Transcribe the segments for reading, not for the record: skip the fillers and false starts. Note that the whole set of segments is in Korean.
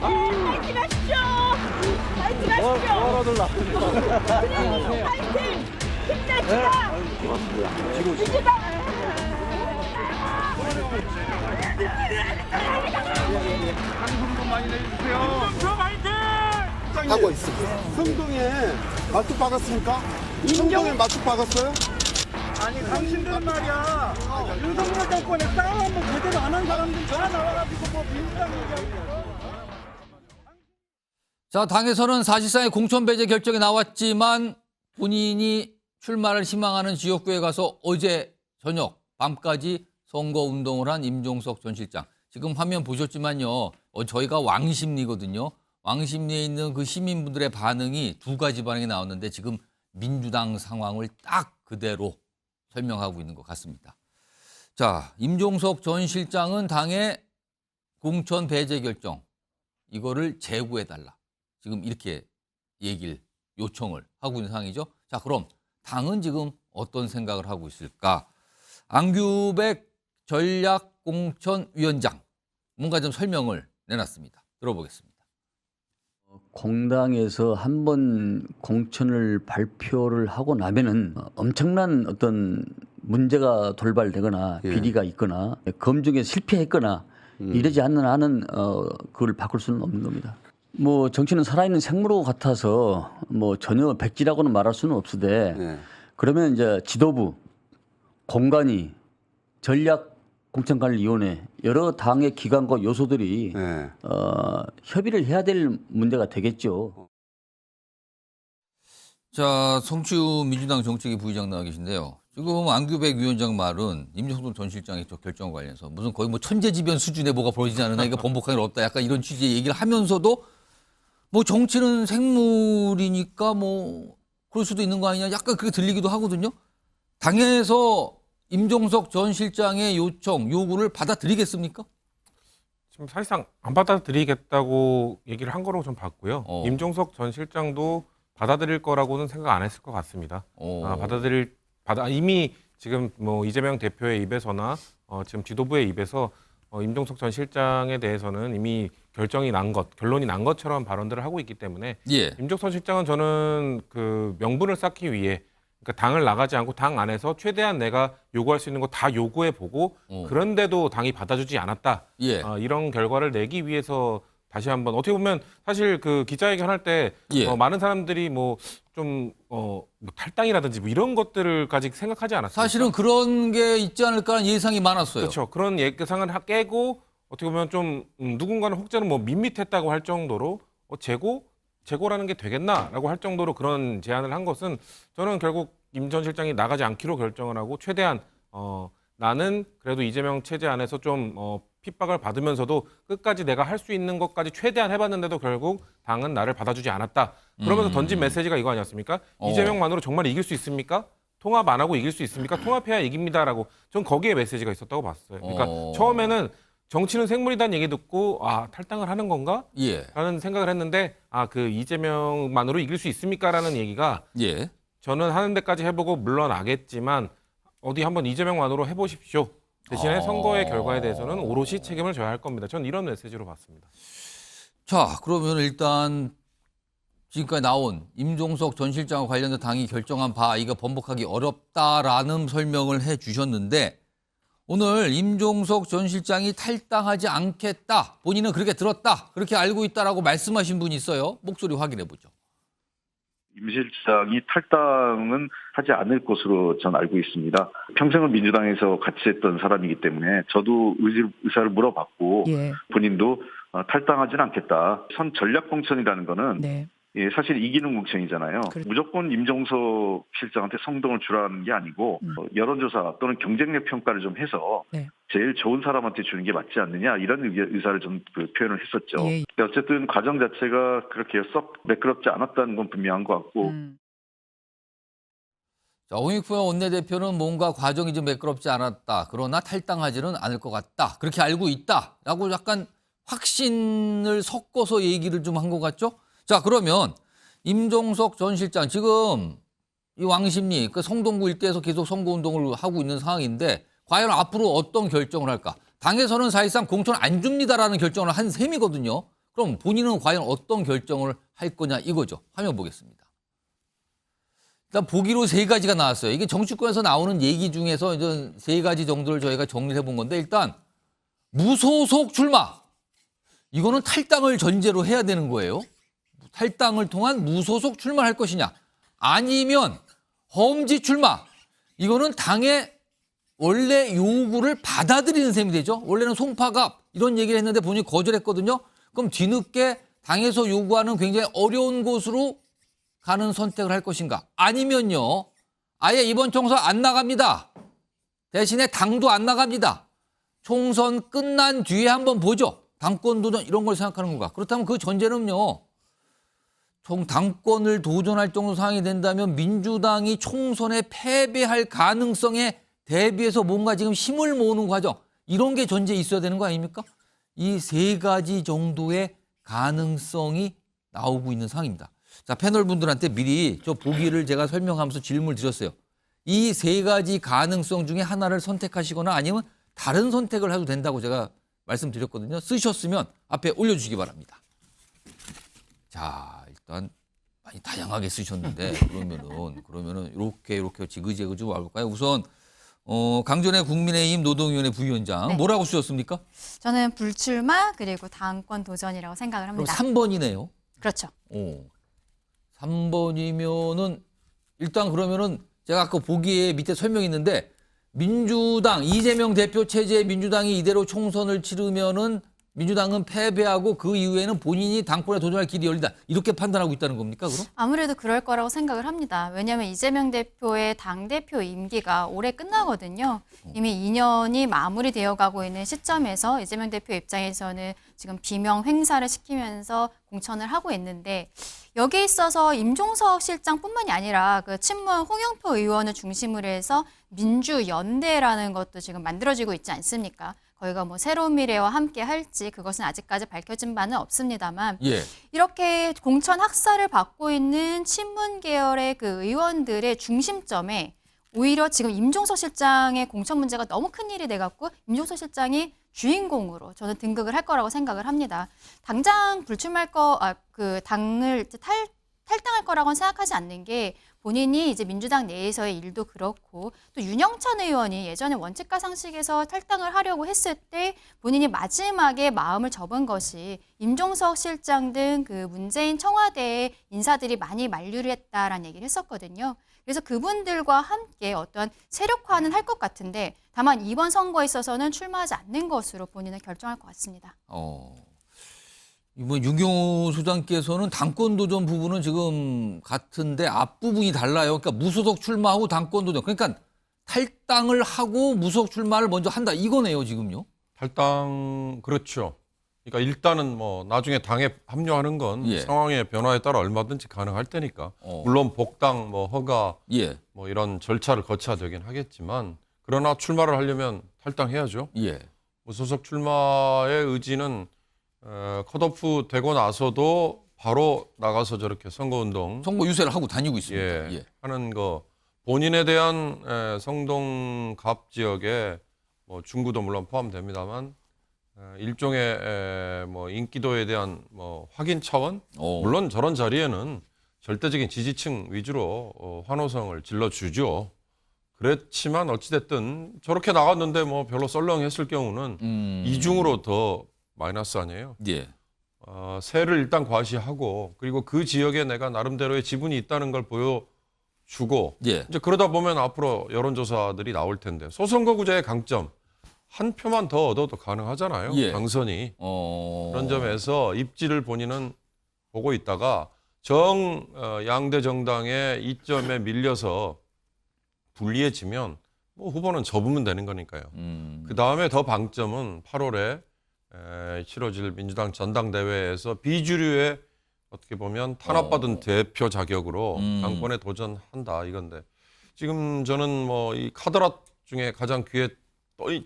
파이팅 하십시오. 파이팅 하십시오. 파이팅. 힘내시다. 민주당. 방송 좀 많이 내주세요. 하고 있습니다. 성동에 맞춤 박았습니까? 성동에 맞춤 박았어요? 아니 당신들은 말이야 윤석열 정권에 싸움 한번 제대로 안 한 사람들 전화 나와가지고 뭐 민주당 얘기하고. 자, 당에서는 사실상의 공천 배제 결정이 나왔지만 본인이 출마를 희망하는 지역구에 가서 어제 저녁 밤까지 선거운동을 한 임종석 전 실장. 지금 화면 보셨지만요. 저희가 왕십리거든요. 왕십리에 있는 그 시민분들의 반응이 두 가지 반응이 나왔는데 지금 민주당 상황을 딱 그대로 설명하고 있는 것 같습니다. 자, 임종석 전 실장은 당의 공천 배제 결정 이거를 재고해달라. 지금 이렇게 요청을 하고 있는 상황이죠. 자, 그럼 당은 지금 어떤 생각을 하고 있을까? 안규백 전략공천위원장 뭔가 좀 설명을 내놨습니다. 들어보겠습니다. 공당에서 한번 공천을 발표를 하고 나면은 엄청난 어떤 문제가 돌발되거나 비리가 있거나 검증에 실패했거나 이러지 않는 한은 그걸 바꿀 수는 없는 겁니다. 뭐 정치는 살아있는 생물하고 같아서 뭐 전혀 백지라고는 말할 수는 없으되 그러면 이제 지도부, 공관위, 전략공천관리위원회 여러 당의 기관과 요소들이 협의를 해야 될 문제가 되겠죠. 자, 성추 민주당 정책위 부의장 나와 계신데요. 지금 안규백 위원장 말은 임종석 전 실장의 결정과 관련해서 무슨 거의 뭐 천재지변 수준의 뭐가 벌어지지 않으나 이거 번복할 일 없다. 약간 이런 취지의 얘기를 하면서도 뭐 정치는 생물이니까 뭐 그럴 수도 있는 거 아니냐. 약간 그렇게 들리기도 하거든요. 당에서 임종석 전 실장의 요구를 받아들이겠습니까? 지금 사실상 안 받아들이겠다고 얘기를 한 거로 좀 봤고요. 임종석 전 실장도 받아들일 거라고는 생각 안 했을 것 같습니다. 이미 지금 뭐 이재명 대표의 입에서나 지금 지도부의 입에서 임종석 전 실장에 대해서는 이미 결론이 난 것처럼 발언들을 하고 있기 때문에 임종석 전 실장은 저는 그 명분을 쌓기 위해 그러니까 당을 나가지 않고 당 안에서 최대한 내가 요구할 수 있는 거 다 요구해 보고 그런데도 당이 받아주지 않았다. 이런 결과를 내기 위해서 다시 한번 어떻게 보면 사실 그 기자회견 할 때 많은 사람들이 뭐 좀 뭐 탈당이라든지 뭐 이런 것들까지 생각하지 않았어요. 사실은 그런 게 있지 않을까 하는 예상이 많았어요. 그렇죠. 그런 예상을 깨고 어떻게 보면 좀 누군가는 혹자는 뭐 밋밋했다고 할 정도로 재고라는 게 되겠나라고 할 정도로 그런 제안을 한 것은 저는 결국 임 전 실장이 나가지 않기로 결정을 하고 최대한 나는 그래도 이재명 체제 안에서 좀 핍박을 받으면서도 끝까지 내가 할 수 있는 것까지 최대한 해봤는데도 결국 당은 나를 받아주지 않았다. 그러면서 던진 메시지가 이거 아니었습니까? 이재명만으로 정말 이길 수 있습니까? 통합 안 하고 이길 수 있습니까? 통합해야 이깁니다라고 전 거기에 메시지가 있었다고 봤어요. 그러니까 처음에는 정치는 생물이라는 얘기 듣고 탈당을 하는 건가? 라는 생각을 했는데 그 이재명만으로 이길 수 있습니까? 라는 얘기가 저는 하는 데까지 해보고 물러나겠지만 어디 한번 이재명만으로 해보십시오. 대신에 선거의 결과에 대해서는 오롯이 책임을 져야 할 겁니다. 전 이런 메시지로 봤습니다. 자, 그러면 일단 지금까지 나온 임종석 전 실장과 관련된 당이 결정한 바 이거 번복하기 어렵다라는 설명을 해 주셨는데 오늘 임종석 전 실장이 탈당하지 않겠다. 본인은 그렇게 들었다. 그렇게 알고 있다라고 말씀하신 분이 있어요. 목소리 확인해 보죠. 임 실장이 탈당은 하지 않을 것으로 전 알고 있습니다. 평생을 민주당에서 같이 했던 사람이기 때문에 저도 의사를 물어봤고 본인도 탈당하지는 않겠다. 선 전략공천이라는 거는 사실 이기는 공천이잖아요. 무조건 임종석 실장한테 성동을 주라는 게 아니고 여론조사 또는 경쟁력 평가를 좀 해서 제일 좋은 사람한테 주는 게 맞지 않느냐 이런 의사를 좀 표현을 했었죠. 어쨌든 과정 자체가 그렇게 썩 매끄럽지 않았다는 건 분명한 것 같고. 자, 홍익표 원내대표는 뭔가 과정이 좀 매끄럽지 않았다. 그러나 탈당하지는 않을 것 같다. 그렇게 알고 있다라고 약간 확신을 섞어서 얘기를 좀 한 것 같죠? 자, 그러면 임종석 전 실장 지금 이 왕십리, 그 성동구 일대에서 계속 선거운동을 하고 있는 상황인데 과연 앞으로 어떤 결정을 할까? 당에서는 사실상 공천 안 줍니다라는 결정을 한 셈이거든요. 그럼 본인은 과연 어떤 결정을 할 거냐 이거죠. 화면 보겠습니다. 일단 보기로 3가지가 나왔어요. 이게 정치권에서 나오는 얘기 중에서 이제 3가지 정도를 저희가 정리를 해본 건데 일단 무소속 출마. 이거는 탈당을 전제로 해야 되는 거예요. 탈당을 통한 무소속 출마를 할 것이냐. 아니면 험지 출마. 이거는 당의 원래 요구를 받아들이는 셈이 되죠. 원래는 송파갑 이런 얘기를 했는데 본인이 거절했거든요. 그럼 뒤늦게 당에서 요구하는 굉장히 어려운 곳으로 가는 선택을 할 것인가. 아니면요. 아예 이번 총선 안 나갑니다. 대신에 당도 안 나갑니다. 총선 끝난 뒤에 한번 보죠. 당권 도전 이런 걸 생각하는 건가. 그렇다면 그 전제는요. 총 당권을 도전할 정도 상황이 된다면 민주당이 총선에 패배할 가능성에 대비해서 뭔가 지금 힘을 모으는 과정 이런 게 전제에 있어야 되는 거 아닙니까? 이 3가지 정도의 가능성이 나오고 있는 상황입니다. 자, 패널 분들한테 미리 저 보기를 제가 설명하면서 질문을 드렸어요. 이 3가지 가능성 중에 하나를 선택하시거나 아니면 다른 선택을 해도 된다고 제가 말씀드렸거든요. 쓰셨으면 앞에 올려주시기 바랍니다. 자, 일단 많이 다양하게 쓰셨는데 그러면은 이렇게 지그재그 좀 와볼까요? 우선 강전의 국민의힘 노동위원회 부위원장 네. 뭐라고 쓰셨습니까? 저는 불출마 그리고 당권 도전이라고 생각을 그럼 합니다. 3번이네요. 그렇죠. 3번이면은 일단 그러면은 제가 아까 보기에 밑에 설명이 있는데 민주당 이재명 대표 체제의 민주당이 이대로 총선을 치르면은 민주당은 패배하고 그 이후에는 본인이 당권에 도전할 길이 열린다. 이렇게 판단하고 있다는 겁니까, 그럼? 아무래도 그럴 거라고 생각을 합니다. 왜냐하면 이재명 대표의 당대표 임기가 올해 끝나거든요. 이미 2년이 마무리되어 가고 있는 시점에서 이재명 대표 입장에서는 지금 비명 행사를 시키면서 공천을 하고 있는데 여기에 있어서 임종석 실장뿐만이 아니라 그 친문 홍영표 의원을 중심으로 해서 민주연대라는 것도 지금 만들어지고 있지 않습니까? 거기가 뭐 새로운 미래와 함께 할지 그것은 아직까지 밝혀진 바는 없습니다만 예. 이렇게 공천 학살을 받고 있는 친문 계열의 그 의원들의 중심점에 오히려 지금 임종석 실장의 공천 문제가 너무 큰 일이 돼갖고 임종석 실장이 주인공으로 저는 등극을 할 거라고 생각을 합니다. 당장 불출마할 당을 탈당할 거라고는 생각하지 않는 게 본인이 이제 민주당 내에서의 일도 그렇고 또 윤영찬 의원이 예전에 원칙과 상식에서 탈당을 하려고 했을 때 본인이 마지막에 마음을 접은 것이 임종석 실장 등 그 문재인 청와대의 인사들이 많이 만류를 했다라는 얘기를 했었거든요. 그래서 그분들과 함께 어떤 세력화는 할 것 같은데 다만 이번 선거에 있어서는 출마하지 않는 것으로 본인은 결정할 것 같습니다. 이번 윤경호 소장께서는 당권 도전 부분은 지금 같은데 앞부분이 달라요. 그러니까 무소속 출마하고 당권 도전. 그러니까 탈당을 하고 무소속 출마를 먼저 한다. 이거네요, 지금요. 탈당 그렇죠. 그러니까 일단은 뭐 나중에 당에 합류하는 건 예. 상황의 변화에 따라 얼마든지 가능할 테니까 물론 복당 뭐 허가 예. 뭐 이런 절차를 거쳐야 되긴 하겠지만 그러나 출마를 하려면 탈당해야죠. 예. 무소속 출마의 의지는 컷오프 되고 나서도 바로 나가서 저렇게 선거운동 선거 유세를 하고 다니고 있습니다. 예. 하는 거 본인에 대한 성동갑 지역에 뭐 중구도 물론 포함됩니다만 일종의 뭐 인기도에 대한 뭐 확인 차원 물론 저런 자리에는 절대적인 지지층 위주로 환호성을 질러주죠. 그렇지만 어찌됐든 저렇게 나갔는데 뭐 별로 썰렁했을 경우는 이중으로 더 마이너스 아니에요. 예. 세를 일단 과시하고 그리고 그 지역에 내가 나름대로의 지분이 있다는 걸 보여주고 예. 이제 그러다 보면 앞으로 여론조사들이 나올 텐데 소선거구제의 강점 한 표만 더 얻어도 가능하잖아요. 예. 당선이. 그런 점에서 입지를 본인은 보고 있다가 양대 정당의 이점에 밀려서 불리해지면 뭐 후보는 접으면 되는 거니까요. 그 다음에 더 방점은 8월에 치러질 민주당 전당대회에서 비주류의 어떻게 보면 탄압받은 대표 자격으로 당권에 도전한다 이건데 지금 저는 뭐 이 카드랏 중에 가장 귀에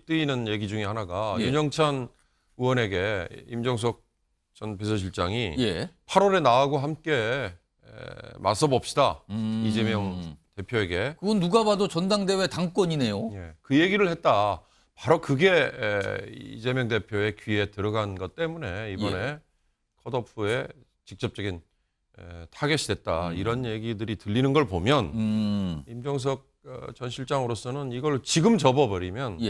뜨이는 얘기 중에 하나가 윤영찬 의원에게 임종석 전 비서실장이 8월에 나하고 함께 맞서 봅시다. 이재명 대표에게. 그건 누가 봐도 전당대회 당권이네요. 예, 그 얘기를 했다. 바로 그게 이재명 대표의 귀에 들어간 것 때문에 이번에 컷오프에 직접적인 타겟이 됐다. 이런 얘기들이 들리는 걸 보면 임종석 전 실장으로서는 이걸 지금 접어버리면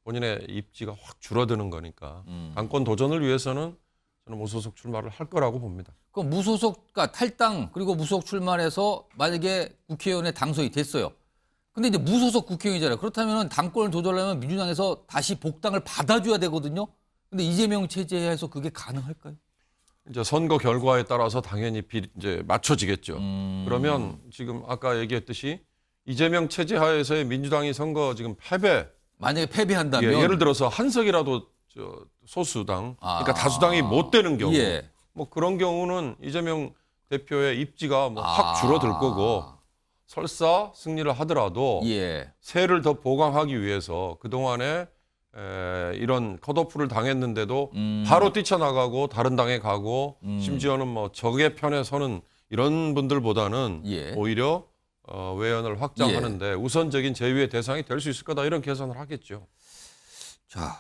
본인의 입지가 확 줄어드는 거니까 당권 도전을 위해서는 저는 무소속 출마를 할 거라고 봅니다. 그럼 무소속, 그러니까 탈당 그리고 무소속 출마해서 만약에 국회의원에 당선이 됐어요. 근데 이제 무소속 국회의원이잖아요. 그렇다면 당권을 도전하려면 민주당에서 다시 복당을 받아줘야 되거든요. 근데 이재명 체제에서 그게 가능할까요? 이제 선거 결과에 따라서 당연히 이제 맞춰지겠죠. 그러면 지금 아까 얘기했듯이 이재명 체제 하에서의 민주당이 선거 지금 패배. 만약에 패배한다면 예를 들어서 한석이라도 소수당, 그러니까 다수당이 못 되는 경우, 뭐 그런 경우는 이재명 대표의 입지가 뭐 확 줄어들 거고. 설사 승리를 하더라도 세를 더 보강하기 위해서 그동안에 이런 컷오프를 당했는데도 바로 뛰쳐나가고 다른 당에 가고 심지어는 뭐 적의 편에 서는 이런 분들보다는 오히려 외연을 확장하는데 우선적인 제위의 대상이 될 수 있을 거다 이런 계산을 하겠죠. 자,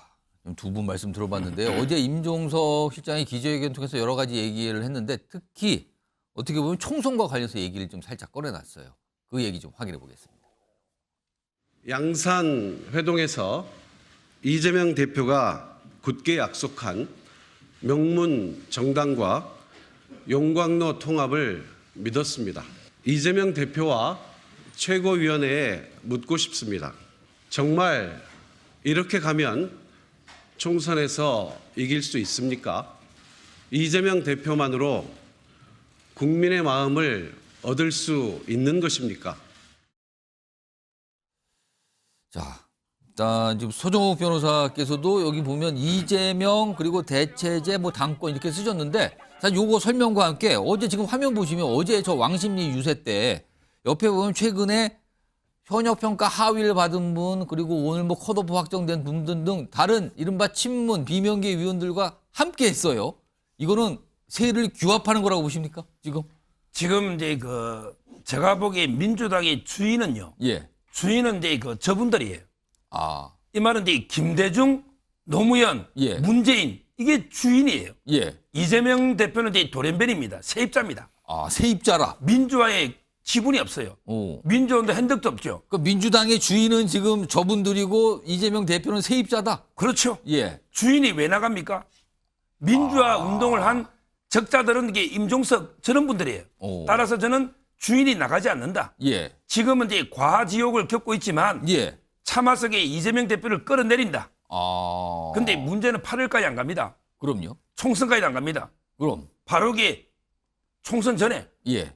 두 분 말씀 들어봤는데 어제 임종석 실장이 기자회견 통해서 여러 가지 얘기를 했는데 특히 어떻게 보면 총선과 관련해서 얘기를 좀 살짝 꺼내놨어요. 그 얘기 좀 확인해 보겠습니다. 양산 회동에서 이재명 대표가 굳게 약속한 명문 정당과 용광로 통합을 믿었습니다. 이재명 대표와 최고위원회에 묻고 싶습니다. 정말 이렇게 가면 총선에서 이길 수 있습니까? 이재명 대표만으로 국민의 마음을 얻을 수 있는 것입니까? 자, 일단 지금 소정욱 변호사께서도 여기 보면 이재명 그리고 대체제 뭐 당권 이렇게 쓰셨는데 사실 요거 설명과 함께 어제 지금 화면 보시면 어제 저 왕심리 유세 때 옆에 보면 최근에 현역평가 하위를 받은 분 그리고 오늘 뭐 컷오프 확정된 분들 등 다른 이른바 친문 비명계 위원들과 함께 했어요. 이거는 세를 규합하는 거라고 보십니까? 지금 이제 제가 보기에 민주당의 주인은요. 주인은 이제 저분들이에요. 이 말은 이제 김대중, 노무현, 문재인 이게 주인이에요. 이재명 대표는 이제 돌연변입니다. 세입자입니다. 세입자라. 민주화에 지분이 없어요. 민주화도 한덕도 없죠. 그 민주당의 주인은 지금 저분들이고 이재명 대표는 세입자다. 그렇죠. 주인이 왜 나갑니까? 민주화 운동을 한 적자들은 이게 임종석 저런 분들이에요. 따라서 저는 주인이 나가지 않는다. 지금은 이제 과지욕을 겪고 있지만 차마석에 이재명 대표를 끌어내린다. 근데 문제는 8월까지 안 갑니다. 그럼요. 총선까지 안 갑니다. 그럼 바로 이게 총선 전에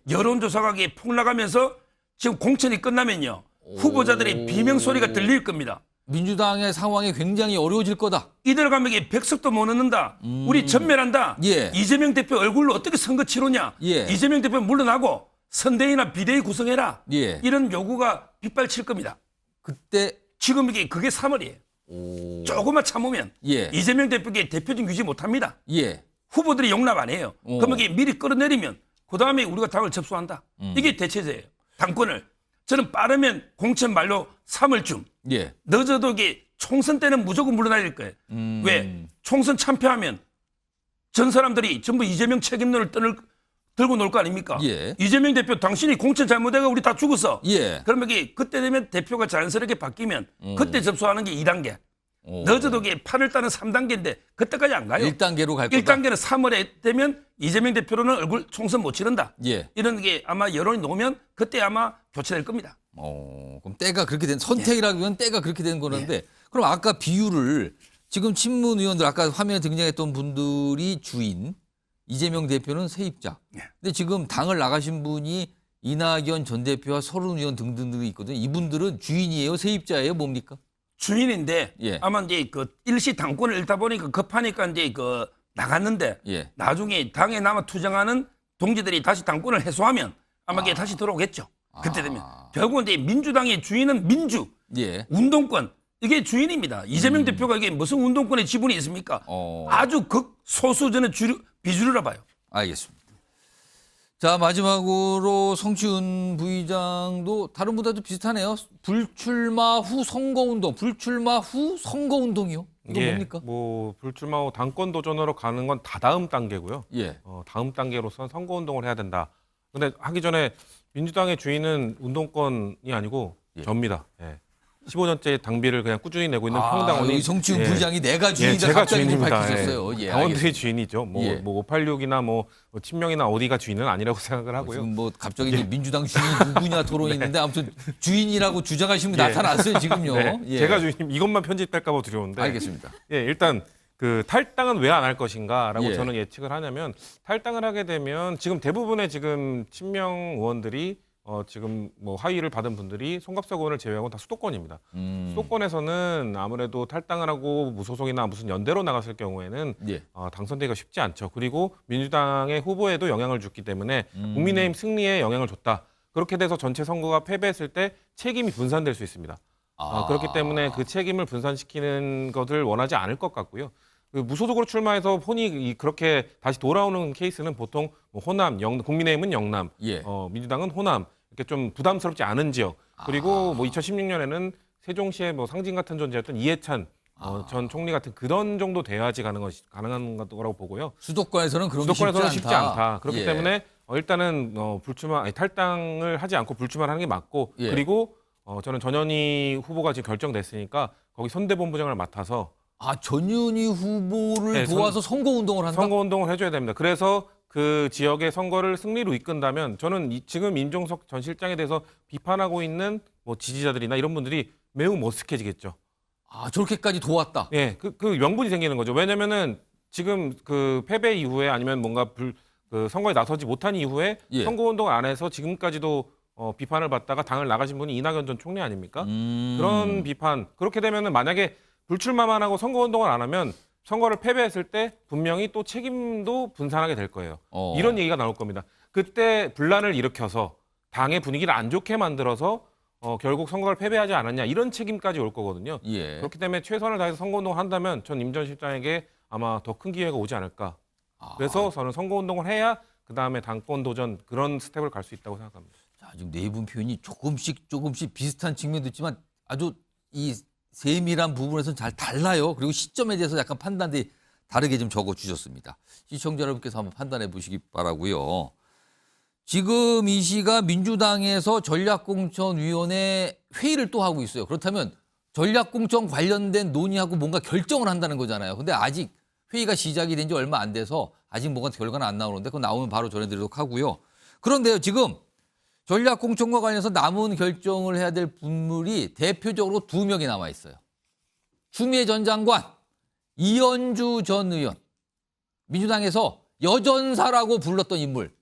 여론조사가 폭락하면서 지금 공천이 끝나면요. 후보자들의 비명 소리가 들릴 겁니다. 민주당의 상황이 굉장히 어려워질 거다. 이대로 가면 이게 백석도 못 얻는다. 우리 전멸한다. 이재명 대표 얼굴로 어떻게 선거 치르냐. 이재명 대표 물러나고 선대위나 비대위 구성해라. 이런 요구가 빗발칠 겁니다. 그때 지금 그게 3월이에요. 조금만 참으면 이재명 대표께 대표직 유지 못합니다. 후보들이 용납 안 해요. 그러면 이게 미리 끌어내리면 그다음에 우리가 당을 접수한다. 이게 대체제예요. 당권을. 저는 빠르면 공천 만료 3월쯤. 늦어도 이게 총선 때는 무조건 물러나야 거예요. 왜? 총선 참패하면 전 사람들이 전부 이재명 책임론을 들고 놀 거 아닙니까? 이재명 대표 당신이 공천 잘못해가 우리 다 죽었어. 그러면 그때 되면 대표가 자연스럽게 바뀌면 그때 접수하는 게 2단계. 늦어도 이게 8월 달은 3단계인데 그때까지 안 가요. 1단계로 갈 거다. 1단계는 3월에 되면 이재명 대표로는 얼굴 총선 못 치른다. 이런 게 아마 여론이 놓으면 그때 아마 교체될 겁니다. 그럼 때가 그렇게 된 선택이라면 때가 그렇게 된 거는데 그럼 아까 비율을 지금 친문 의원들 아까 화면에 등장했던 분들이 주인, 이재명 대표는 세입자. 근데 지금 당을 나가신 분이 이낙연 전 대표와 서른 의원 등등등이 있거든요. 이분들은 주인이에요, 세입자예요, 뭡니까? 주인인데 아마 이제 일시 당권을 잃다 보니까 급하니까 이제 나갔는데 나중에 당에 남아 투쟁하는 동지들이 다시 당권을 해소하면 아마 이게 다시 들어오겠죠. 그때 되면 결국은 이제 민주당의 주인은 민주, 운동권 이게 주인입니다. 이재명 대표가 이게 무슨 운동권의 지분이 있습니까? 아주 극소수 저는 비주류라 봐요. 알겠습니다. 자, 마지막으로 성취은 부의장도 다른 분들도 비슷하네요. 불출마 후 선거운동, 불출마 후 선거운동이요? 이거 뭡니까? 뭐 불출마 후 당권 도전으로 가는 건 다다음 단계고요. 예. 다음 단계로서는 선거운동을 해야 된다. 근데 하기 전에 민주당의 주인은 운동권이 아니고 접니다. 예. 15년째 당비를 그냥 꾸준히 내고 있는 평당원이 성취은 부의장이 내가 주인이다. 제가 갑자기 주인입니다. 밝히셨어요. 예, 당원들이 주인이죠. 뭐 예. 586이나 뭐 친명이나 어디가 주인은 아니라고 생각을 하고요. 지금 뭐 갑자기 이제 민주당 주인이 누구냐 토론이 있는데 아무튼 주인이라고 주장하시는 분이 나타났어요 지금요. 네. 예. 제가 주인 이것만 편집될까 봐 두려운데. 알겠습니다. 예, 일단 그 탈당은 왜 안 할 것인가라고 예. 저는 예측을 하냐면 탈당을 하게 되면 지금 대부분의 지금 친명 의원들이 지금 뭐 하위를 받은 분들이 송갑석 의원을 제외하고 다 수도권입니다. 수도권에서는 아무래도 탈당을 하고 무소속이나 무슨 연대로 나갔을 경우에는 예. 당선되기가 쉽지 않죠. 그리고 민주당의 후보에도 영향을 줬기 때문에 국민의힘 승리에 영향을 줬다. 그렇게 돼서 전체 선거가 패배했을 때 책임이 분산될 수 있습니다. 그렇기 때문에 그 책임을 분산시키는 것을 원하지 않을 것 같고요. 그 무소속으로 출마해서 혼이 그렇게 다시 돌아오는 케이스는 보통 뭐 호남, 국민의힘은 영남, 예. 민주당은 호남 이렇게 좀 부담스럽지 않은 지역. 그리고 뭐 2016년에는 세종시의 뭐 상징 같은 존재였던 이해찬 전 총리 같은 그런 정도 돼야지 가능한 거라고 보고요. 수도권에서는 그런 수도권에서는 쉽지 않다. 그렇기 예. 때문에 일단은 탈당을 하지 않고 불출마를 하는 게 맞고 예. 그리고 저는 전현희 후보가 지금 결정됐으니까 거기 선대본부장을 맡아서 전현희 후보를 네, 도와서 선거운동을 한다? 선거운동을 해줘야 됩니다. 그래서 그 지역의 선거를 승리로 이끈다면 저는 지금 임종석 전 실장에 대해서 비판하고 있는 뭐 지지자들이나 이런 분들이 매우 머쓱해지겠죠. 저렇게까지 도왔다? 예, 그 명분이 생기는 거죠. 왜냐면은 지금 그 패배 이후에 아니면 뭔가 그 선거에 나서지 못한 이후에 예. 선거운동을 안 해서 지금까지도 비판을 받다가 당을 나가신 분이 이낙연 전 총리 아닙니까? 그런 비판. 그렇게 되면은 만약에 불출마만 하고 선거운동을 안 하면 선거를 패배했을 때 분명히 또 책임도 분산하게 될 거예요. 이런 얘기가 나올 겁니다. 그때 분란을 일으켜서 당의 분위기를 안 좋게 만들어서 결국 선거를 패배하지 않았냐 이런 책임까지 올 거거든요. 예. 그렇기 때문에 최선을 다해서 선거운동을 한다면 전 임 전 실장에게 아마 더 큰 기회가 오지 않을까. 그래서 저는 선거운동을 해야 그다음에 당권 도전 그런 스텝을 갈 수 있다고 생각합니다. 자, 지금 내분 표현이 조금씩 비슷한 측면도 있지만 아주 이 세밀한 부분에서는 잘 달라요. 그리고 시점에 대해서 약간 판단이 다르게 좀 적어주셨습니다. 시청자 여러분께서 한번 판단해 보시기 바라고요. 지금 이 시가 민주당에서 전략공천위원회 회의를 또 하고 있어요. 그렇다면 전략공천 관련된 논의하고 뭔가 결정을 한다는 거잖아요. 근데 아직 회의가 시작이 된 지 얼마 안 돼서 아직 뭔가 결과는 안 나오는데 그거 나오면 바로 전해드리도록 하고요. 그런데요, 지금 전략공천과 관련해서 남은 결정을 해야 될 분들이 대표적으로 2명이 남아 있어요. 추미애 전 장관, 이현주 전 의원. 민주당에서 여전사라고 불렀던 인물.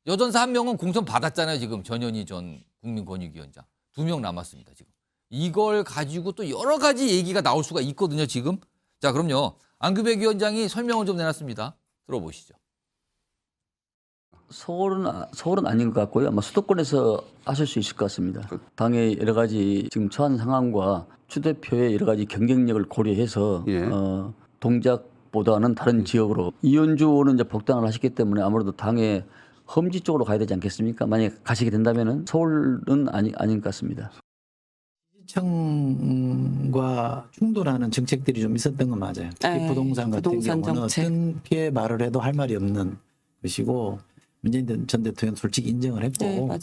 여전사 1명은 공천 받았잖아요, 지금 전현희 전 국민권익위원장. 2명 남았습니다, 지금. 이걸 가지고 또 여러 가지 얘기가 나올 수가 있거든요, 지금. 자, 그럼요. 안규백 위원장이 설명을 좀 내놨습니다. 들어보시죠. 서울은 아닌 것 같고요. 아마 수도권에서 하실 수 있을 것 같습니다. 당의 여러 가지 지금 처한 상황과 추 대표의 여러 가지 경쟁력을 고려해서 동작보다는 다른 지역으로 이현주 의원은 이제 복당을 하셨기 때문에 아무래도 당의 험지 쪽으로 가야 되지 않겠습니까? 만약에 가시게 된다면은 서울은 아닌 것 같습니다. 시청과 충돌하는 정책들이 좀 있었던 건 맞아요. 특히 부동산 같은 경우는 정책. 어떤 피해 말을 해도 할 말이 없는 것이고 문재인 전 대통령 솔직히 인정을 했고 네, 맞아요.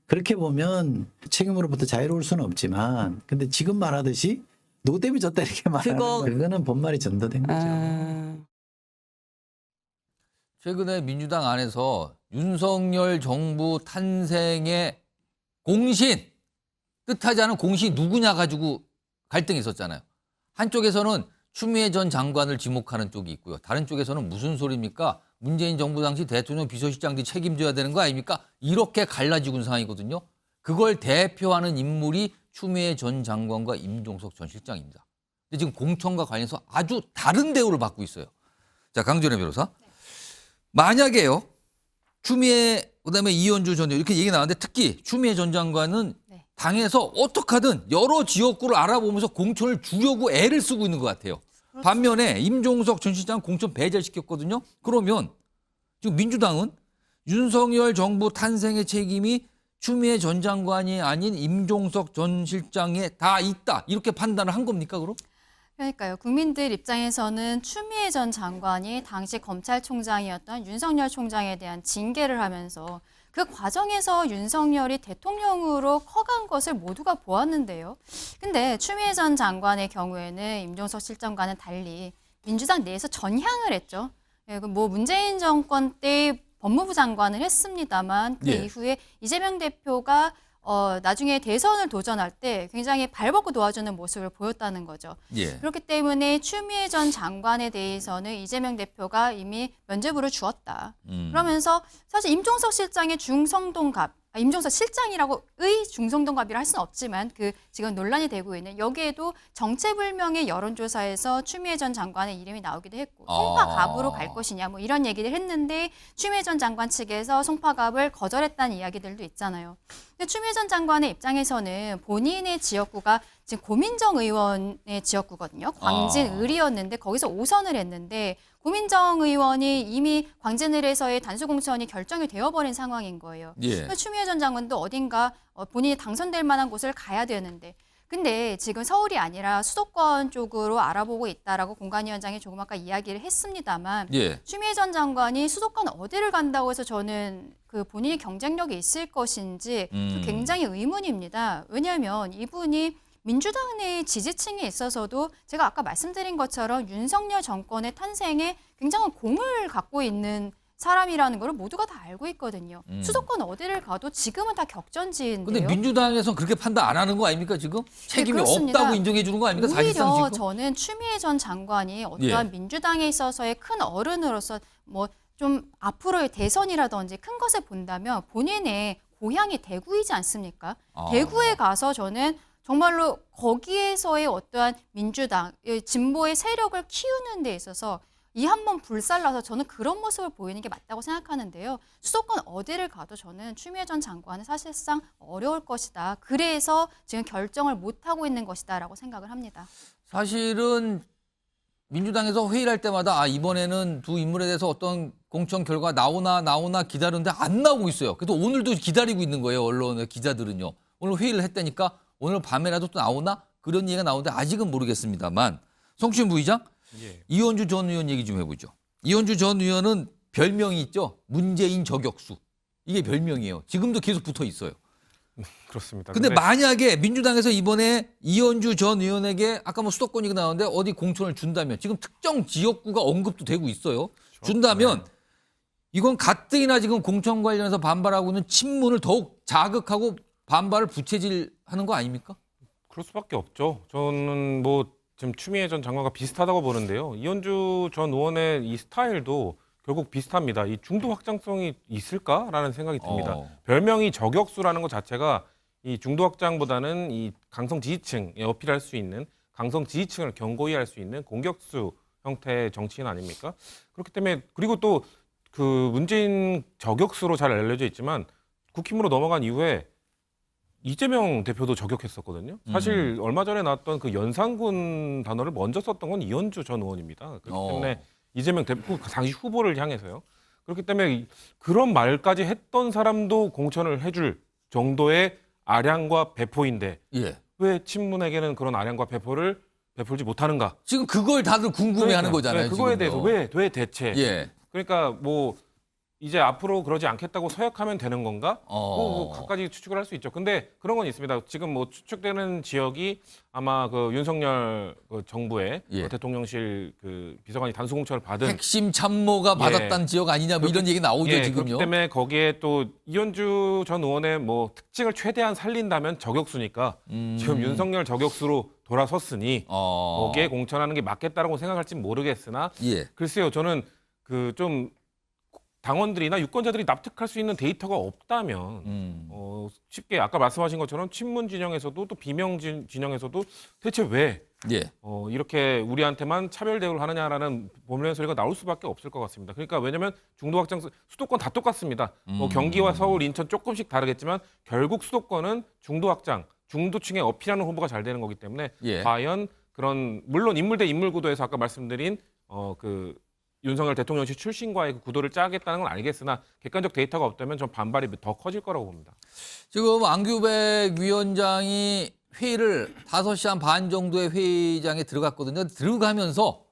그렇게 보면 책임으로부터 자유로울 수는 없지만 근데 지금 말하듯이 누구 때문에 졌다 이렇게 말하는 그거는 본말이 전도된 거죠. 최근에 민주당 안에서 윤석열 정부 탄생의 공신, 뜻하지 않은 공신이 누구냐 가지고 갈등이 있었잖아요. 한쪽에서는 추미애 전 장관을 지목하는 쪽이 있고요. 다른 쪽에서는 무슨 소리입니까? 문재인 정부 당시 대통령 비서실장들이 책임져야 되는 거 아닙니까? 이렇게 갈라지고 있는 상황이거든요. 그걸 대표하는 인물이 추미애 전 장관과 임종석 전 실장입니다. 근데 지금 공천과 관련해서 아주 다른 대우를 받고 있어요. 자, 강전혜 변호사. 만약에요. 추미애 그다음에 이현주 전 의원 이렇게 얘기 나왔는데 특히 추미애 전 장관은 당에서 어떻게 하든 여러 지역구를 알아보면서 공천을 주려고 애를 쓰고 있는 것 같아요. 그렇죠. 반면에 임종석 전 실장 공천 배제시켰거든요. 그러면 지금 민주당은 윤석열 정부 탄생의 책임이 추미애 전 장관이 아닌 임종석 전 실장에 다 있다. 이렇게 판단을 한 겁니까, 그럼? 그러니까요. 국민들 입장에서는 추미애 전 장관이 당시 검찰총장이었던 윤석열 총장에 대한 징계를 하면서 그 과정에서 윤석열이 대통령으로 커간 것을 모두가 보았는데요. 근데 추미애 전 장관의 경우에는 임종석 실장과는 달리 민주당 내에서 전향을 했죠. 뭐 문재인 정권 때 법무부 장관을 했습니다만 그 이후에 이재명 대표가 나중에 대선을 도전할 때 굉장히 발벗고 도와주는 모습을 보였다는 거죠. 그렇기 때문에 추미애 전 장관에 대해서는 이재명 대표가 이미 면죄부를 주었다. 그러면서 사실 임종석 실장의 임종석 실장이라고의 중성동갑이라 할 수는 없지만 그 지금 논란이 되고 있는 여기에도 정체불명의 여론조사에서 추미애 전 장관의 이름이 나오기도 했고 송파갑으로 갈 것이냐 뭐 이런 얘기를 했는데 추미애 전 장관 측에서 송파갑을 거절했다는 이야기들도 있잖아요. 근데 추미애 전 장관의 입장에서는 본인의 지역구가 지금 고민정 의원의 지역구거든요. 광진을이었는데 거기서 5선을 했는데 고민정 의원이 이미 광진을에서의 단수공천이 결정이 되어버린 상황인 거예요. 추미애 전 장관도 어딘가 본인이 당선될 만한 곳을 가야 되는데 근데 지금 서울이 아니라 수도권 쪽으로 알아보고 있다라고 공관위원장이 조금 아까 이야기를 했습니다만 추미애 전 장관이 수도권 어디를 간다고 해서 저는 그 본인이 경쟁력이 있을 것인지 굉장히 의문입니다. 왜냐하면 이분이 민주당 내 지지층에 있어서도 제가 아까 말씀드린 것처럼 윤석열 정권의 탄생에 굉장한 공을 갖고 있는 사람이라는 걸 모두가 다 알고 있거든요. 수도권 어디를 가도 지금은 다 격전지인데요. 근데 민주당에서는 그렇게 판단 안 하는 거 아닙니까 지금? 책임이 없다고 인정해 주는 거 아닙니까? 사실상 오히려 지금? 저는 추미애 전 장관이 어떠한 민주당에 있어서의 큰 어른으로서 뭐 좀 앞으로의 대선이라든지 큰 것을 본다면 본인의 고향이 대구이지 않습니까? 대구에 가서 저는 정말로 거기에서의 어떠한 민주당, 진보의 세력을 키우는 데 있어서 이 한 번 불살라서 저는 그런 모습을 보이는 게 맞다고 생각하는데요. 수도권 어디를 가도 저는 추미애 전 장관은 사실상 어려울 것이다. 그래서 지금 결정을 못하고 있는 것이다 라고 생각을 합니다. 사실은 민주당에서 회의를 할 때마다 이번에는 두 인물에 대해서 어떤 공천 결과 나오나 기다리는데 안 나오고 있어요. 그래도 오늘도 기다리고 있는 거예요. 언론의 기자들은요. 오늘 회의를 했다니까 오늘 밤에라도 또 나오나? 그런 얘기가 나오는데 아직은 모르겠습니다만 성추인 부의장? 이현주 전 의원 얘기 좀 해보죠. 이현주 전 의원은 별명이 있죠. 문재인 저격수. 이게 별명이에요. 지금도 계속 붙어 있어요. 그렇습니다. 근데 만약에 민주당에서 이번에 이현주 전 의원에게 아까 뭐 수도권 얘기 나왔는데 어디 공천을 준다면 지금 특정 지역구가 언급도 되고 있어요. 준다면 이건 가뜩이나 지금 공천 관련해서 반발하고 있는 친문을 더욱 자극하고 반발을 부채질하는 거 아닙니까? 그럴 수밖에 없죠. 저는 뭐 지금 추미애 전 장관과 비슷하다고 보는데요. 이현주 전 의원의 이 스타일도 결국 비슷합니다. 이 중도 확장성이 있을까라는 생각이 듭니다. 별명이 저격수라는 것 자체가 이 중도 확장보다는 이 강성 지지층에 어필할 수 있는 강성 지지층을 견고히 할 수 있는 공격수 형태의 정치인 아닙니까? 그렇기 때문에 그리고 또 그 문재인 저격수로 잘 알려져 있지만 국힘으로 넘어간 이후에 이재명 대표도 저격했었거든요. 사실 얼마 전에 나왔던 그 연산군 단어를 먼저 썼던 건 이현주 전 의원입니다. 그렇기 때문에 이재명 대표 당시 후보를 향해서요. 그렇기 때문에 그런 말까지 했던 사람도 공천을 해줄 정도의 아량과 배포인데 왜 친문에게는 그런 아량과 배포를 베풀지 못하는가? 지금 그걸 다들 궁금해하는 거잖아요. 그거에 지금요. 대해서 왜 대체? 그러니까 뭐 이제 앞으로 그러지 않겠다고 서약하면 되는 건가? 뭐 각가지 추측을 할 수 있죠. 근데 그런 건 있습니다. 지금 뭐 추측되는 지역이 아마 그 윤석열 그 정부의 대통령실 그 비서관이 단수공천을 받은 핵심 참모가 받았다는 지역 아니냐 뭐 이런 얘기 나오죠 지금요. 그렇기 때문에 거기에 또 이현주 전 의원의 뭐 특징을 최대한 살린다면 저격수니까 지금 윤석열 저격수로 돌아섰으니 거기에 공천하는 게 맞겠다라고 생각할지 모르겠으나 글쎄요. 저는 그 좀 당원들이나 유권자들이 납득할 수 있는 데이터가 없다면 쉽게 아까 말씀하신 것처럼 친문 진영에서도 또 비명 진영에서도 대체 왜 이렇게 우리한테만 차별 대우를 하느냐라는 보물의 소리가 나올 수밖에 없을 것 같습니다. 그러니까 왜냐하면 중도 확장 수도권 다 똑같습니다. 뭐 경기와 서울, 인천 조금씩 다르겠지만 결국 수도권은 중도 확장, 중도층에 어필하는 후보가 잘 되는 거기 때문에 과연 그런 물론 인물 대 인물 구도에서 아까 말씀드린 그 윤석열 대통령실 출신과의 그 구도를 짜겠다는 건 알겠으나 객관적 데이터가 없다면 전 반발이 더 커질 거라고 봅니다. 지금 안규백 위원장이 회의를 5시 한 반 정도의 회의장에 들어갔거든요. 들어가면서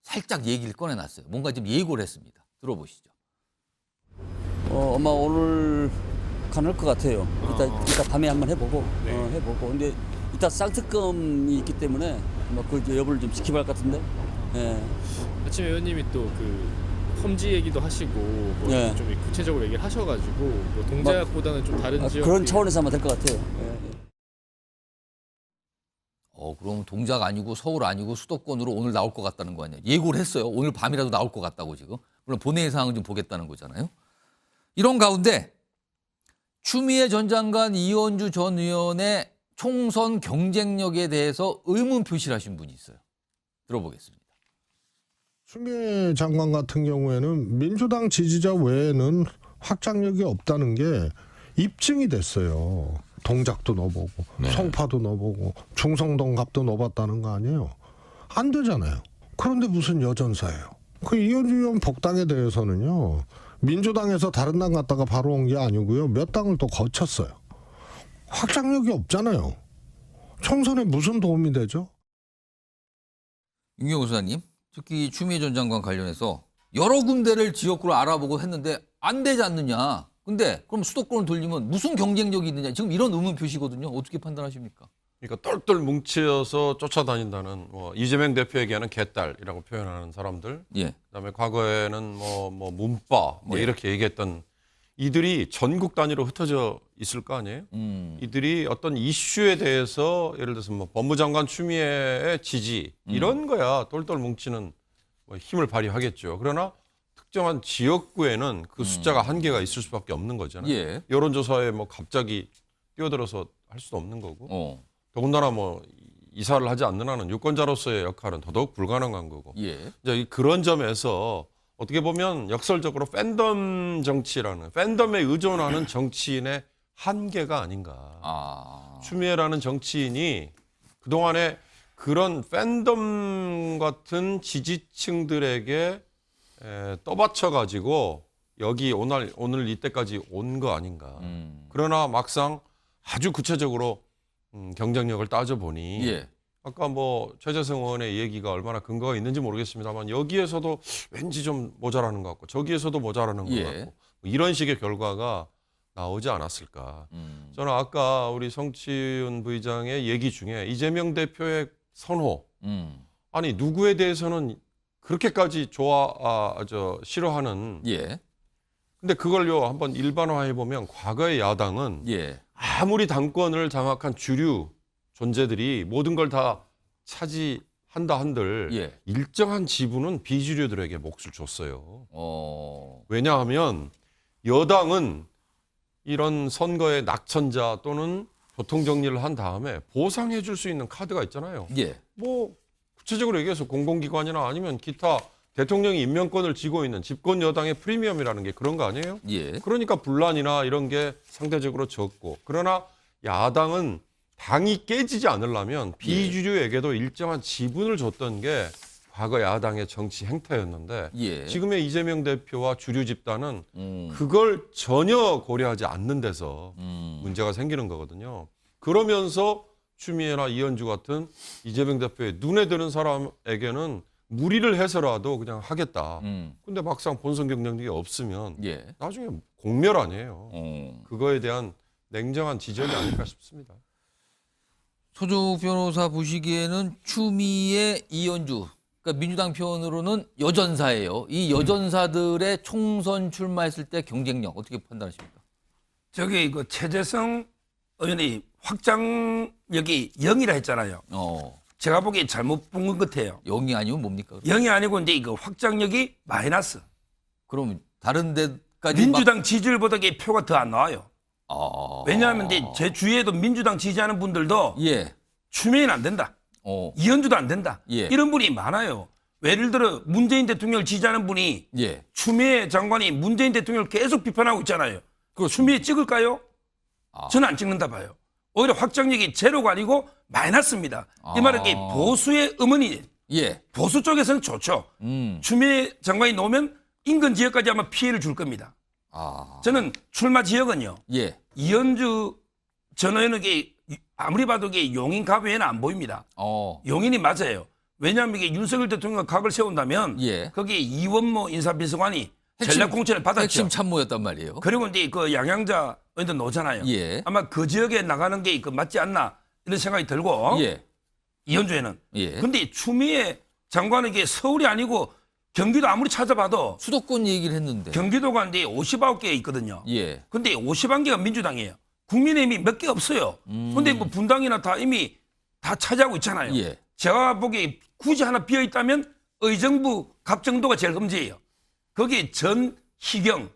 살짝 얘기를 꺼내놨어요. 뭔가 좀 예고를 했습니다. 들어보시죠. 아마 오늘 가능할 것 같아요. 이따 밤에 한번 해보고, 해보고. 근데 이따 쌍특검이 있기 때문에 뭐 그 여부를 좀 지켜봐야 할 것 같은데. 예. 아침에 의원님이 또 그 험지 얘기도 하시고 뭐 좀 구체적으로 얘기를 하셔가지고 뭐 동작보다는 좀 다른 지역 그런 차원에서 아마 될 것 같아요. 그럼 동작 아니고 서울 아니고 수도권으로 오늘 나올 것 같다는 거 아니에요? 예고를 했어요. 오늘 밤이라도 나올 것 같다고 지금. 물론 본회의 상황을 좀 보겠다는 거잖아요. 이런 가운데 추미애 전 장관, 이현주 전 의원의 총선 경쟁력에 대해서 의문 표시를 하신 분이 있어요. 들어보겠습니다. 추미애 장관 같은 경우에는 민주당 지지자 외에는 확장력이 없다는 게 입증이 됐어요. 동작도 넣어보고 송파도 넣어보고 충성동 갑도 넣어봤다는 거 아니에요. 안 되잖아요. 그런데 무슨 여전사예요. 그 이현주 의원 복당에 대해서는요. 민주당에서 다른 당 갔다가 바로 온 게 아니고요. 몇 당을 또 거쳤어요. 확장력이 없잖아요. 총선에 무슨 도움이 되죠? 윤경호 수사님, 특히 추미애 전 장관 관련해서 여러 군데를 지역구로 알아보고 했는데 안 되지 않느냐. 근데 그럼 수도권을 돌리면 무슨 경쟁력이 있느냐. 지금 이런 의문 표시거든요. 어떻게 판단하십니까? 그러니까 똘똘 뭉쳐서 쫓아다닌다는 뭐 이재명 대표에게는 개딸이라고 표현하는 사람들, 그다음에 과거에는 뭐 문빠 이렇게 얘기했던 이들이 전국 단위로 흩어져 있을 거 아니에요? 이들이 어떤 이슈에 대해서 예를 들어서 뭐 법무장관 추미애의 지지 이런 거야 똘똘 뭉치는 뭐 힘을 발휘하겠죠. 그러나 특정한 지역구에는 그 숫자가 한계가 있을 수밖에 없는 거잖아요. 여론조사에 뭐 갑자기 뛰어들어서 할 수도 없는 거고. 더군다나 뭐 이사를 하지 않는 한은 유권자로서의 역할은 더더욱 불가능한 거고. 이제 그런 점에서 어떻게 보면 역설적으로 팬덤 정치라는 팬덤에 의존하는 정치인의 한계가 아닌가. 추미애라는 정치인이 그동안에 그런 팬덤 같은 지지층들에게 떠받쳐가지고 여기 오늘 이때까지 온 거 아닌가. 그러나 막상 아주 구체적으로 경쟁력을 따져보니 아까 뭐 최재성 의원의 얘기가 얼마나 근거가 있는지 모르겠습니다만 여기에서도 왠지 좀 모자라는 것 같고 저기에서도 모자라는 것 같고 이런 식의 결과가 나오지 않았을까. 저는 아까 우리 성치훈 부의장의 얘기 중에 이재명 대표의 선호. 아니 누구에 대해서는 그렇게까지 싫어하는. 근데 그걸요 한번 일반화해 보면 과거의 야당은 아무리 당권을 장악한 주류 존재들이 모든 걸 다 차지한다 한들 일정한 지분은 비주류들에게 몫을 줬어요. 왜냐하면 여당은 이런 선거의 낙천자 또는 교통정리를 한 다음에 보상해 줄 수 있는 카드가 있잖아요. 뭐 구체적으로 얘기해서 공공기관이나 아니면 기타 대통령이 임명권을 쥐고 있는 집권 여당의 프리미엄이라는 게 그런 거 아니에요? 그러니까 분란이나 이런 게 상대적으로 적고. 그러나 야당은 당이 깨지지 않으려면 비주류에게도 일정한 지분을 줬던 게 과거 야당의 정치 행태였는데 지금의 이재명 대표와 주류 집단은 그걸 전혀 고려하지 않는 데서 문제가 생기는 거거든요. 그러면서 추미애나 이현주 같은 이재명 대표의 눈에 드는 사람에게는 무리를 해서라도 그냥 하겠다. 근데 막상 본선 경쟁력이 없으면 나중에 공멸 아니에요. 그거에 대한 냉정한 지적이 아닐까 싶습니다. 소juk 변호사 보시기에는 추미애, 이현주, 그러니까 민주당 표현으로는 여전사예요. 이 여전사들의 총선 출마했을 때 경쟁력 어떻게 판단하십니까? 저기 그 최재성 의원이 확장력이 0이라 했잖아요. 제가 보기에 잘못 본 것 같아요. 0이 아니면 뭡니까? 0이 아니고 이제 이거 확장력이 마이너스. 그럼 다른 데까지 민주당 지지율보다 표가 더 안 나와요. 왜냐하면 이제 제 주위에도 민주당 지지하는 분들도 추미애는 안 된다. 이현주도 안 된다. 이런 분이 많아요. 예를 들어 문재인 대통령을 지지하는 분이 추미애 장관이 문재인 대통령을 계속 비판하고 있잖아요. 그 추미애 찍을까요? 저는 안 찍는다 봐요. 오히려 확장력이 제로가 아니고 마이너스입니다. 이 말은 보수의 음원이 예. 보수 쪽에서는 좋죠. 추미애 장관이 나오면 인근 지역까지 아마 피해를 줄 겁니다. 저는 출마 지역은요. 예. 이현주 전 의원에게 아무리 봐도 이게 용인 가부에는 안 보입니다. 용인이 맞아요. 왜냐하면 이게 윤석열 대통령과 각을 세운다면 거기에 이원모 인사비서관이 전략공천을 받았죠. 핵심 참모였단 말이에요. 그리고 이제 그 양양자 의원도 나오잖아요. 아마 그 지역에 나가는 게 맞지 않나 이런 생각이 들고 이현주에는. 근데 추미애 장관에게 서울이 아니고 경기도 아무리 찾아봐도 수도권 얘기를 했는데 경기도가 이제 59개 있거든요. 근데 51개가 민주당이에요. 국민의힘이 몇 개 없어요. 근데 뭐 분당이나 다 이미 다 차지하고 있잖아요. 제가 보기에 굳이 하나 비어 있다면 의정부 갑정도가 제일 흠지예요. 거기에 전희경,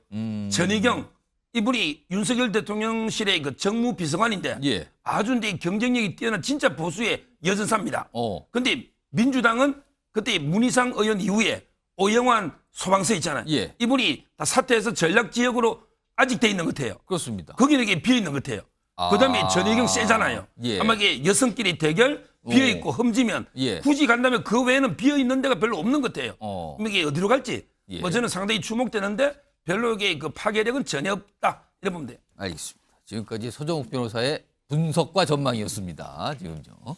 전희경 이분이 윤석열 대통령실의 그 정무비서관인데 아주 이제 경쟁력이 뛰어난 진짜 보수의 여전사입니다. 근데 민주당은 그때 문희상 의원 이후에 오영환 소방서 있잖아요. 이분이 다 사퇴해서 전략지역으로 아직 돼 있는 것 같아요. 그렇습니다. 거기는 이게 비어 있는 것 같아요. 그다음에 전혜경 세잖아요. 아마 이게 여성끼리 대결 비어 있고 험지면 굳이 간다면 그 외에는 비어 있는 데가 별로 없는 것 같아요. 이게 어디로 갈지 뭐 저는 상당히 주목되는데 별로 이게 그 파괴력은 전혀 없다 이래 보면 돼요. 알겠습니다. 지금까지 서정욱 변호사의 분석과 전망이었습니다. 지금요.